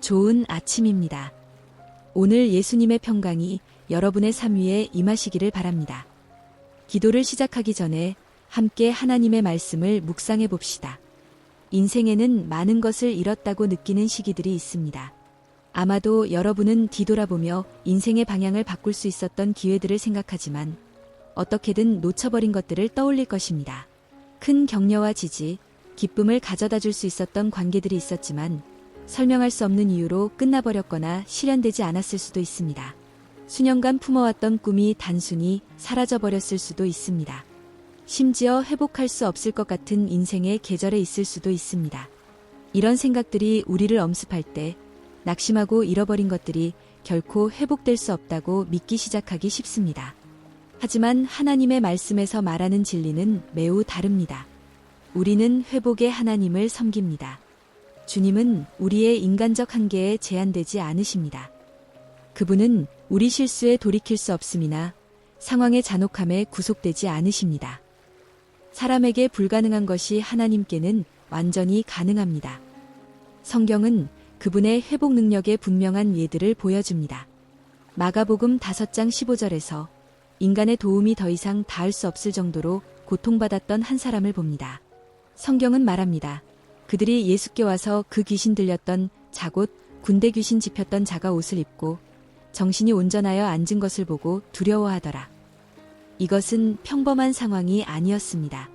좋은 아침입니다. 오늘 예수님의 평강이 여러분의 삶 위에 임하시기를 바랍니다. 기도를 시작하기 전에 함께 하나님의 말씀을 묵상해 봅시다. 인생에는 많은 것을 잃었다고 느끼는 시기들이 있습니다. 아마도 여러분은 뒤돌아보며 인생의 방향을 바꿀 수 있었던 기회들을 생각하지만 어떻게든 놓쳐버린 것들을 떠올릴 것입니다. 큰 격려와 지지, 기쁨을 가져다 줄 수 있었던 관계들이 있었지만 설명할 수 없는 이유로 끝나버렸거나 실현되지 않았을 수도 있습니다. 수년간 품어왔던 꿈이 단순히 사라져버렸을 수도 있습니다. 심지어 회복할 수 없을 것 같은 인생의 계절에 있을 수도 있습니다. 이런 생각들이 우리를 엄습할 때 낙심하고 잃어버린 것들이 결코 회복될 수 없다고 믿기 시작하기 쉽습니다. 하지만 하나님의 말씀에서 말하는 진리는 매우 다릅니다. 우리는 회복의 하나님을 섬깁니다. 주님은 우리의 인간적 한계에 제한되지 않으십니다. 그분은 우리 실수에 돌이킬 수 없음이나 상황의 잔혹함에 구속되지 않으십니다. 사람에게 불가능한 것이 하나님께는 완전히 가능합니다. 성경은 그분의 회복 능력의 분명한 예들을 보여줍니다. 마가복음 5장 15절에서 인간의 도움이 더 이상 닿을 수 없을 정도로 고통받았던 한 사람을 봅니다. 성경은 말합니다. 그들이 예수께 와서 그 귀신 들렸던 자곧 군대 귀신 집혔던 자가 옷을 입고 정신이 온전하여 앉은 것을 보고 두려워하더라. 이것은 평범한 상황이 아니었습니다.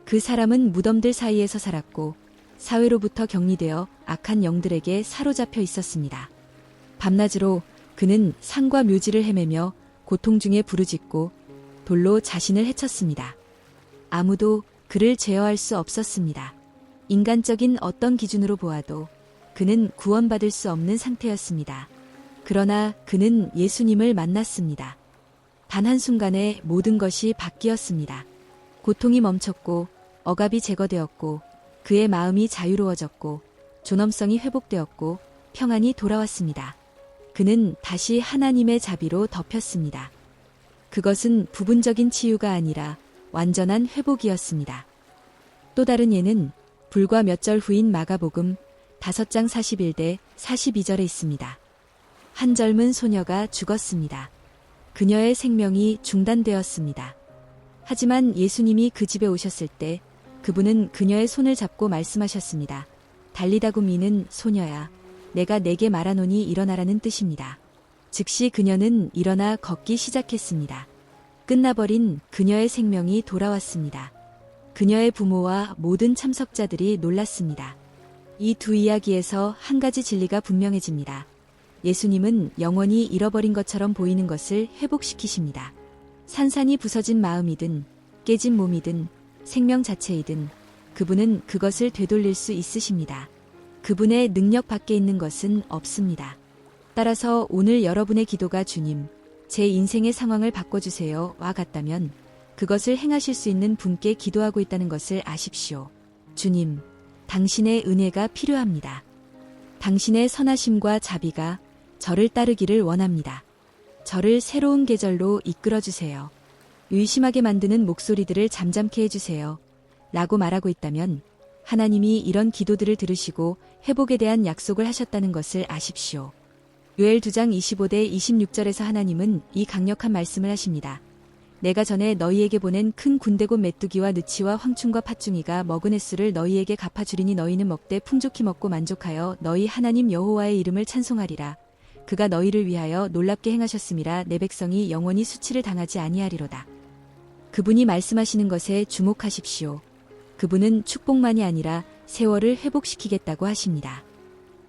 그 사람은 무덤들 사이에서 살았고 사회로부터 격리되어 악한 영들에게 사로잡혀 있었습니다. 밤낮으로 그는 산과 묘지를 헤매며 고통 중에 부르짖고 돌로 자신을 해쳤습니다. 아무도 그를 제어할 수 없었습니다. 인간적인 어떤 기준으로 보아도 그는 구원받을 수 없는 상태였습니다. 그러나 그는 예수님을 만났습니다. 단 한순간에 모든 것이 바뀌었습니다. 고통이 멈췄고 억압이 제거되었고 그의 마음이 자유로워졌고 존엄성이 회복되었고 평안이 돌아왔습니다. 그는 다시 하나님의 자비로 덮였습니다. 그것은 부분적인 치유가 아니라 완전한 회복이었습니다. 또 다른 예는 불과 몇 절 후인 마가복음 5장 41대 42절에 있습니다. 한 젊은 소녀가 죽었습니다. 그녀의 생명이 중단되었습니다. 하지만 예수님이 그 집에 오셨을 때 그분은 그녀의 손을 잡고 말씀하셨습니다. 달리다고 미는 소녀야, 내가 네게 말하노니 일어나라는 뜻입니다. 즉시 그녀는 일어나 걷기 시작했습니다. 끝나버린 그녀의 생명이 돌아왔습니다. 그녀의 부모와 모든 참석자들이 놀랐습니다. 이 두 이야기에서 한 가지 진리가 분명해집니다. 예수님은 영원히 잃어버린 것처럼 보이는 것을 회복시키십니다. 산산이 부서진 마음이든 깨진 몸이든 생명 자체이든 그분은 그것을 되돌릴 수 있으십니다. 그분의 능력 밖에 있는 것은 없습니다. 따라서 오늘 여러분의 기도가 주님, 제 인생의 상황을 바꿔주세요와 같다면 그것을 행하실 수 있는 분께 기도하고 있다는 것을 아십시오. 주님, 당신의 은혜가 필요합니다. 당신의 선하심과 자비가 저를 따르기를 원합니다. 저를 새로운 계절로 이끌어주세요. 의심하게 만드는 목소리들을 잠잠케 해주세요. 라고 말하고 있다면 하나님이 이런 기도들을 들으시고 회복에 대한 약속을 하셨다는 것을 아십시오. 요엘 2장 25대 26절에서 하나님은 이 강력한 말씀을 하십니다. 내가 전에 너희에게 보낸 큰 군대 곧 메뚜기와 느치와 황충과 팥중이가 먹은 횟수를 너희에게 갚아주리니 너희는 먹되 풍족히 먹고 만족하여 너희 하나님 여호와의 이름을 찬송하리라. 그가 너희를 위하여 놀랍게 행하셨음이라. 내 백성이 영원히 수치를 당하지 아니하리로다. 그분이 말씀하시는 것에 주목하십시오. 그분은 축복만이 아니라 세월을 회복시키겠다고 하십니다.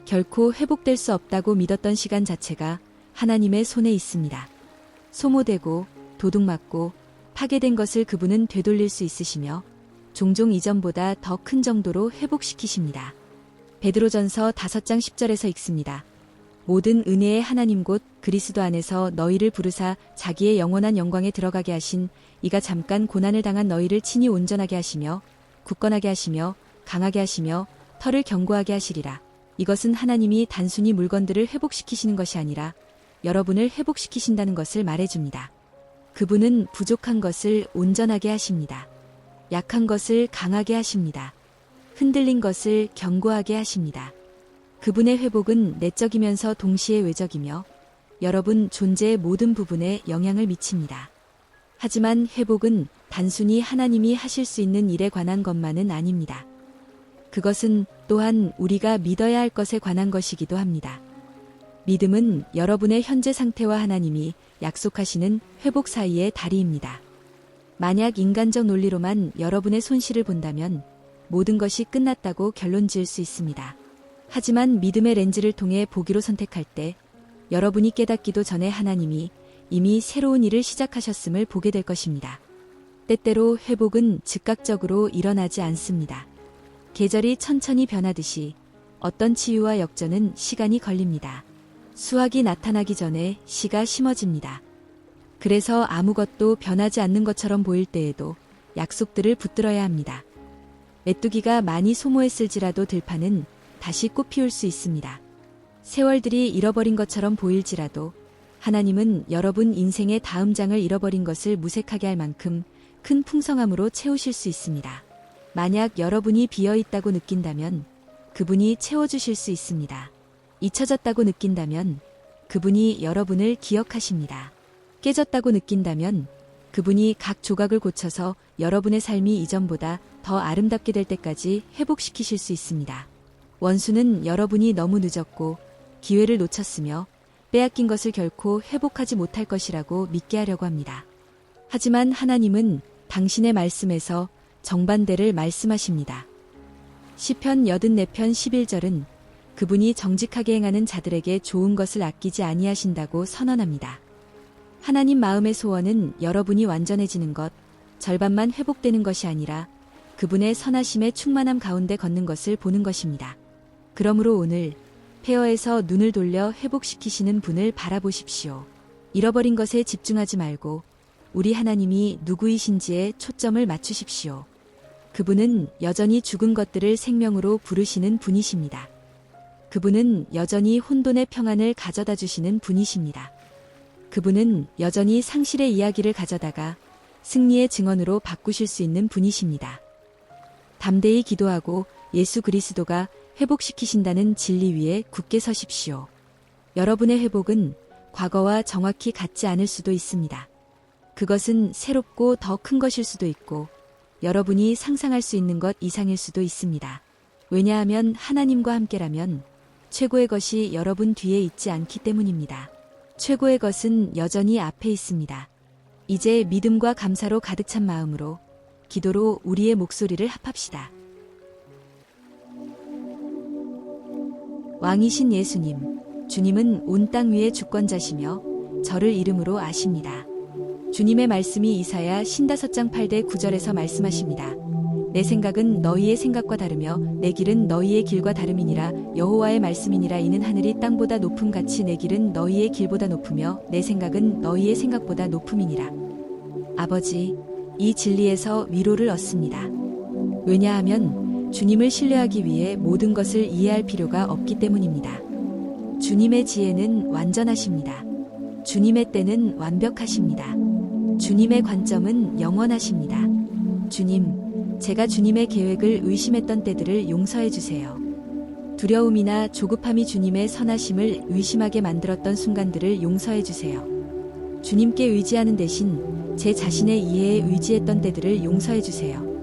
결코 회복될 수 없다고 믿었던 시간 자체가 하나님의 손에 있습니다. 소모되고 도둑맞고 파괴된 것을 그분은 되돌릴 수 있으시며 종종 이전보다 더 큰 정도로 회복시키십니다. 베드로전서 5장 10절에서 읽습니다. 모든 은혜의 하나님 곧 그리스도 안에서 너희를 부르사 자기의 영원한 영광에 들어가게 하신 이가 잠깐 고난을 당한 너희를 친히 온전하게 하시며 굳건하게 하시며 강하게 하시며 털을 견고하게 하시리라. 이것은 하나님이 단순히 물건들을 회복시키시는 것이 아니라 여러분을 회복시키신다는 것을 말해줍니다. 그분은 부족한 것을 온전하게 하십니다. 약한 것을 강하게 하십니다. 흔들린 것을 견고하게 하십니다. 그분의 회복은 내적이면서 동시에 외적이며 여러분 존재의 모든 부분에 영향을 미칩니다. 하지만 회복은 단순히 하나님이 하실 수 있는 일에 관한 것만은 아닙니다. 그것은 또한 우리가 믿어야 할 것에 관한 것이기도 합니다. 믿음은 여러분의 현재 상태와 하나님이 약속하시는 회복 사이의 다리입니다. 만약 인간적 논리로만 여러분의 손실을 본다면 모든 것이 끝났다고 결론 지을 수 있습니다. 하지만 믿음의 렌즈를 통해 보기로 선택할 때 여러분이 깨닫기도 전에 하나님이 이미 새로운 일을 시작하셨음을 보게 될 것입니다. 때때로 회복은 즉각적으로 일어나지 않습니다. 계절이 천천히 변하듯이 어떤 치유와 역전은 시간이 걸립니다. 수확이 나타나기 전에 씨가 심어집니다. 그래서 아무것도 변하지 않는 것처럼 보일 때에도 약속들을 붙들어야 합니다. 메뚜기가 많이 소모했을지라도 들판은 다시 꽃 피울 수 있습니다. 세월들이 잃어버린 것처럼 보일지라도 하나님은 여러분 인생의 다음 장을 잃어버린 것을 무색하게 할 만큼 큰 풍성함으로 채우실 수 있습니다. 만약 여러분이 비어있다고 느낀다면 그분이 채워주실 수 있습니다. 잊혀졌다고 느낀다면 그분이 여러분을 기억하십니다. 깨졌다고 느낀다면 그분이 각 조각을 고쳐서 여러분의 삶이 이전보다 더 아름답게 될 때까지 회복시키실 수 있습니다. 원수는 여러분이 너무 늦었고 기회를 놓쳤으며 빼앗긴 것을 결코 회복하지 못할 것이라고 믿게 하려고 합니다. 하지만 하나님은 당신의 말씀에서 정반대를 말씀하십니다. 시편 84편 11절은 그분이 정직하게 행하는 자들에게 좋은 것을 아끼지 아니하신다고 선언합니다. 하나님 마음의 소원은 여러분이 완전해지는 것, 절반만 회복되는 것이 아니라 그분의 선하심의 충만함 가운데 걷는 것을 보는 것입니다. 그러므로 오늘 폐허에서 눈을 돌려 회복시키시는 분을 바라보십시오. 잃어버린 것에 집중하지 말고 우리 하나님이 누구이신지에 초점을 맞추십시오. 그분은 여전히 죽은 것들을 생명으로 부르시는 분이십니다. 그분은 여전히 혼돈의 평안을 가져다 주시는 분이십니다. 그분은 여전히 상실의 이야기를 가져다가 승리의 증언으로 바꾸실 수 있는 분이십니다. 담대히 기도하고 예수 그리스도가 회복시키신다는 진리 위에 굳게 서십시오. 여러분의 회복은 과거와 정확히 같지 않을 수도 있습니다. 그것은 새롭고 더 큰 것일 수도 있고 여러분이 상상할 수 있는 것 이상일 수도 있습니다. 왜냐하면 하나님과 함께라면 최고의 것이 여러분 뒤에 있지 않기 때문입니다. 최고의 것은 여전히 앞에 있습니다. 이제 믿음과 감사로 가득 찬 마음으로 기도로 우리의 목소리를 합합시다. 왕이신 예수님, 주님은 온 땅 위의 주권자시며 저를 이름으로 아십니다. 주님의 말씀이 이사야 55장 8대 9절에서 말씀하십니다. 내 생각은 너희의 생각과 다르며 내 길은 너희의 길과 다름이니라. 여호와의 말씀이니라. 이는 하늘이 땅보다 높음같이 내 길은 너희의 길보다 높으며 내 생각은 너희의 생각보다 높음이니라. 아버지, 이 진리에서 위로를 얻습니다. 왜냐하면 주님을 신뢰하기 위해 모든 것을 이해할 필요가 없기 때문입니다. 주님의 지혜는 완전하십니다. 주님의 때는 완벽하십니다. 주님의 관점은 영원하십니다. 주님, 제가 주님의 계획을 의심했던 때들을 용서해 주세요. 두려움이나 조급함이 주님의 선하심을 의심하게 만들었던 순간들을 용서해 주세요. 주님께 의지하는 대신 제 자신의 이해에 의지했던 때들을 용서해 주세요.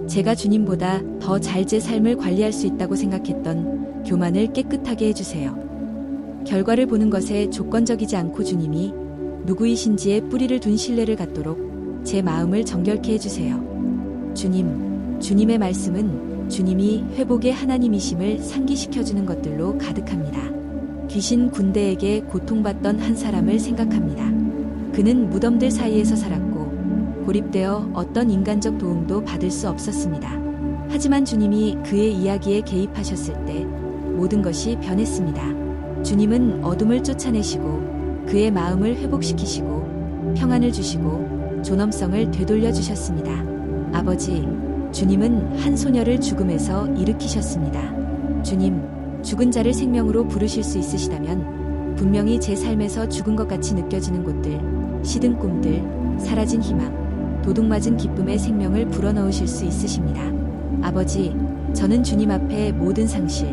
제가 주님보다 더 잘 제 삶을 관리할 수 있다고 생각했던 교만을 깨끗하게 해주세요. 결과를 보는 것에 조건적이지 않고 주님이 누구이신지에 뿌리를 둔 신뢰를 갖도록 제 마음을 정결케 해주세요. 주님, 주님의 말씀은 주님이 회복의 하나님이심을 상기시켜주는 것들로 가득합니다. 귀신 군대에게 고통받던 한 사람을 생각합니다. 그는 무덤들 사이에서 살았고 고립되어 어떤 인간적 도움도 받을 수 없었습니다. 하지만 주님이 그의 이야기에 개입하셨을 때 모든 것이 변했습니다. 주님은 어둠을 쫓아내시고 그의 마음을 회복시키시고 평안을 주시고 존엄성을 되돌려 주셨습니다. 아버지, 주님은 한 소녀를 죽음에서 일으키셨습니다. 주님, 죽은 자를 생명으로 부르실 수 있으시다면 분명히 제 삶에서 죽은 것 같이 느껴지는 곳들, 시든 꿈들, 사라진 희망, 도둑맞은 기쁨의 생명을 불어넣으실 수 있으십니다. 아버지, 저는 주님 앞에 모든 상실,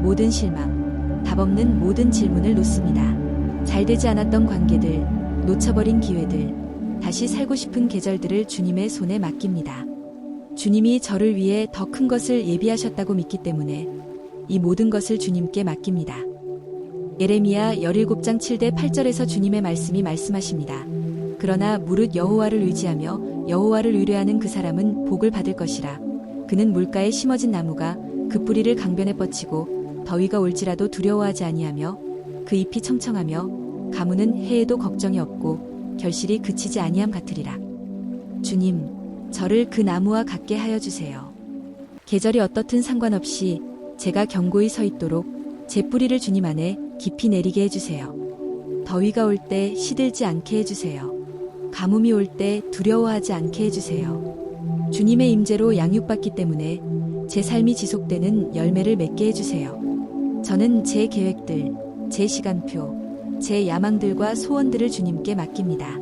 모든 실망, 답 없는 모든 질문을 놓습니다. 잘 되지 않았던 관계들, 놓쳐버린 기회들, 다시 살고 싶은 계절들을 주님의 손에 맡깁니다. 주님이 저를 위해 더 큰 것을 예비하셨다고 믿기 때문에 이 모든 것을 주님께 맡깁니다. 예레미야 17장 7대 8절에서 주님의 말씀이 말씀하십니다. 그러나 무릇 여호와를 의지하며 여호와를 의뢰하는 그 사람은 복을 받을 것이라. 그는 물가에 심어진 나무가 그 뿌리를 강변에 뻗치고 더위가 올지라도 두려워하지 아니하며 그 잎이 청청하며 가무는 해에도 걱정이 없고 결실이 그치지 아니함 같으리라. 주님, 저를 그 나무와 같게 하여 주세요. 계절이 어떻든 상관없이 제가 견고히 서 있도록 제 뿌리를 주님 안에 깊이 내리게 해주세요. 더위가 올 때 시들지 않게 해주세요. 가뭄이 올 때 두려워하지 않게 해주세요. 주님의 임재로 양육받기 때문에 제 삶이 지속되는 열매를 맺게 해주세요. 저는 제 계획들, 제 시간표, 제 야망들과 소원들을 주님께 맡깁니다.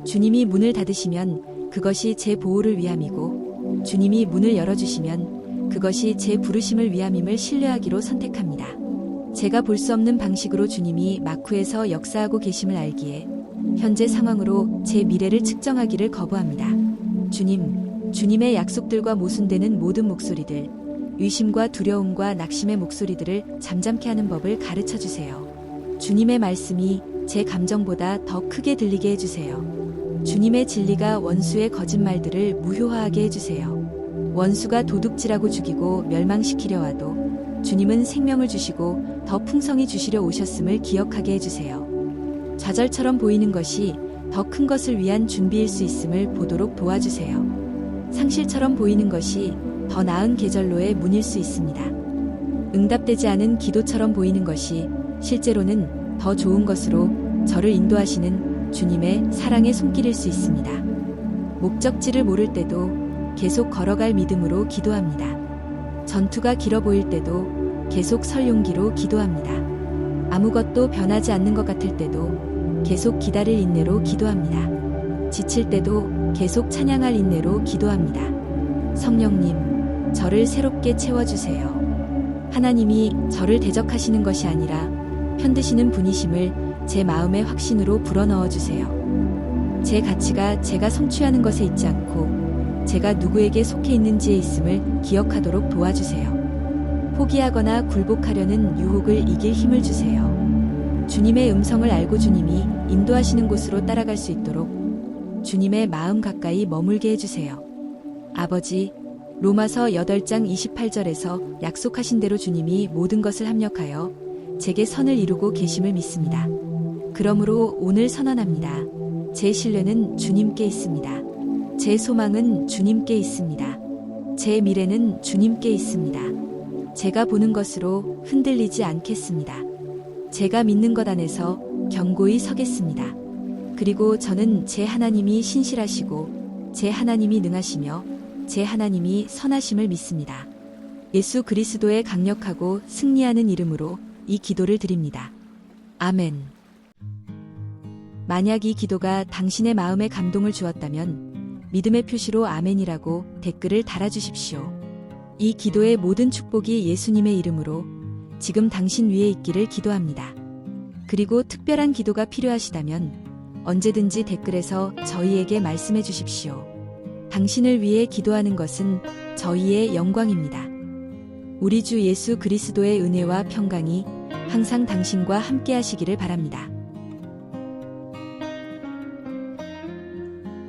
주님이 문을 닫으시면 그것이 제 보호를 위함이고 주님이 문을 열어주시면 그것이 제 부르심을 위함임을 신뢰하기로 선택합니다. 제가 볼 수 없는 방식으로 주님이 마쿠에서 역사하고 계심을 알기에 현재 상황으로 제 미래를 측정하기를 거부합니다. 주님의 약속들과 모순되는 모든 목소리들, 의심과 두려움과 낙심의 목소리들을 잠잠케 하는 법을 가르쳐 주세요. 주님의 말씀이 제 감정보다 더 크게 들리게 해주세요. 주님의 진리가 원수의 거짓말들을 무효화하게 해주세요. 원수가 도둑질하고 죽이고 멸망시키려 와도 주님은 생명을 주시고 더 풍성히 주시려 오셨음을 기억하게 해주세요. 좌절처럼 보이는 것이 더 큰 것을 위한 준비일 수 있음을 보도록 도와주세요. 상실처럼 보이는 것이 더 나은 계절로의 문일 수 있습니다. 응답되지 않은 기도처럼 보이는 것이 실제로는 더 좋은 것으로 저를 인도하시는 주님의 사랑의 손길일 수 있습니다. 목적지를 모를 때도 계속 걸어갈 믿음으로 기도합니다. 전투가 길어 보일 때도 계속 설 용기로 기도합니다. 아무것도 변하지 않는 것 같을 때도 계속 기다릴 인내로 기도합니다. 지칠 때도 계속 찬양할 인내로 기도합니다. 성령님, 저를 새롭게 채워주세요. 하나님이 저를 대적하시는 것이 아니라 편드시는 분이심을 제 마음의 확신으로 불어넣어주세요. 제 가치가 제가 성취하는 것에 있지 않고 제가 누구에게 속해 있는지에 있음을 기억하도록 도와주세요. 포기하거나 굴복하려는 유혹을 이길 힘을 주세요. 주님의 음성을 알고 주님이 인도하시는 곳으로 따라갈 수 있도록 주님의 마음 가까이 머물게 해주세요. 아버지, 로마서 8장 28절에서 약속하신 대로 주님이 모든 것을 합력하여 제게 선을 이루고 계심을 믿습니다. 그러므로 오늘 선언합니다. 제 신뢰는 주님께 있습니다. 제 소망은 주님께 있습니다. 제 미래는 주님께 있습니다. 제가 보는 것으로 흔들리지 않겠습니다. 제가 믿는 것 안에서 견고히 서겠습니다. 그리고 저는 제 하나님이 신실하시고 제 하나님이 능하시며 제 하나님이 선하심을 믿습니다. 예수 그리스도의 강력하고 승리하는 이름으로 이 기도를 드립니다. 아멘. 만약 이 기도가 당신의 마음에 감동을 주었다면 믿음의 표시로 아멘이라고 댓글을 달아주십시오. 이 기도의 모든 축복이 예수님의 이름으로 지금 당신 위에 있기를 기도합니다. 그리고 특별한 기도가 필요하시다면 언제든지 댓글에서 저희에게 말씀해 주십시오. 당신을 위해 기도하는 것은 저희의 영광입니다. 우리 주 예수 그리스도의 은혜와 평강이 항상 당신과 함께 하시기를 바랍니다.